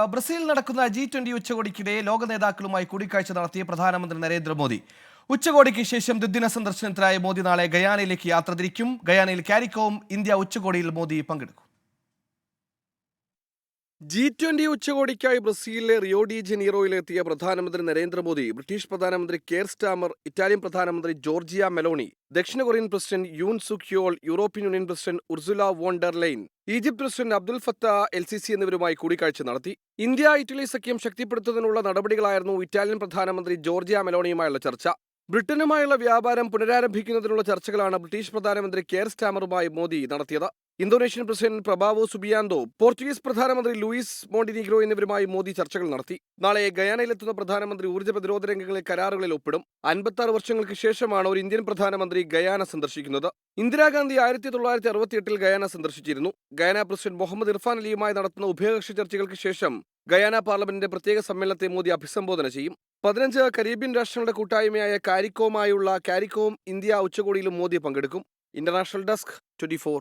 ബ്രസീലിൽ നടക്കുന്ന G20 ഉച്ചകോടിക്കിടെ ലോക നേതാക്കളുമായി കൂടിക്കാഴ്ച നടത്തിയ പ്രധാനമന്ത്രി നരേന്ദ്രമോദി. ഉച്ചകോടിക്ക് ശേഷം ദ്വിദിന സന്ദർശനത്തിനായി മോദി നാളെ ഗയാനയിലേക്ക് യാത്ര തിരിക്കും. ഗയാനയിൽ കാരിക്കോം ഇന്ത്യ ഉച്ചകോടിയിൽ മോദി പങ്കെടുക്കും. G20 ഉച്ചകോടിക്കായി ബ്രസീലിലെ റിയോ ഡി ജനീറോയിലെത്തിയ പ്രധാനമന്ത്രി നരേന്ദ്രമോദി ബ്രിട്ടീഷ് പ്രധാനമന്ത്രി കെയർ സ്റ്റാമർ, ഇറ്റാലിയൻ പ്രധാനമന്ത്രി ജോർജിയ മെലോണി, ദക്ഷിണ Korean president Yoon Suk Yeol, European Union president Ursula von der Leyen, Egypt president Abdel Fattah El Sisi എന്നിവരുമായി കൂടിക്കാഴ്ച നടത്തി. ഇന്ത്യ-ഇറ്റലി സഖ്യം ശക്തിപ്പെടുത്തുന്നതിനുള്ള നടപടികളായിരുന്നു ഇറ്റാലിയൻ പ്രധാനമന്ത്രി ജോർജിയ മെലോണിയുമായുള്ള ചർച്ച. ബ്രിട്ടനുമായുള്ള വ്യാപാരം പുനരാരംഭിക്കുന്നതിനുള്ള ചർച്ചകളാണ് ബ്രിട്ടീഷ് പ്രധാനമന്ത്രി കെയർ സ്റ്റാമറുമായി മോദി നടത്തിയത്. Indonesian president Prabowo Subianto, Portuguese പ്രധാനമന്ത്രി ലൂയിസ് മോണ്ടിനീഗ്രോ എന്നിവരുമായി മോദി ചർച്ചകൾ നടത്തി. നാളെ ഗയാനയിലെത്തുന്ന പ്രധാനമന്ത്രി ഊർജ്ജ പ്രതിരോധ രംഗങ്ങളിലെ കരാറുകളിൽ ഒപ്പിടും. 56 വർഷങ്ങൾക്ക് ശേഷമാണ് ഒരു ഇന്ത്യൻ പ്രധാനമന്ത്രി ഗയാന സന്ദർശിക്കുന്നത്. ഇന്ദിരാഗാന്ധി 1968-ൽ ഗയാന സന്ദർശിച്ചിരുന്നു. ഗയാന പ്രസിഡന്റ് മുഹമ്മദ് ഇർഫാൻ അലിയുമായി നടത്തുന്ന ഉഭയകക്ഷി ചർച്ചകൾക്ക് ശേഷം ഗയാന പാർലമെന്റിന്റെ പ്രത്യേക സമ്മേളനത്തെ മോദി അഭിസംബോധന ചെയ്യും. 15 കരീബിയൻ രാഷ്ട്രങ്ങളുടെ കൂട്ടായ്മയായ കാരിക്കോമായുള്ള കാരിക്കോം ഇന്ത്യ ഉച്ചകോടിയിലും മോദി പങ്കെടുക്കും. International desk 24.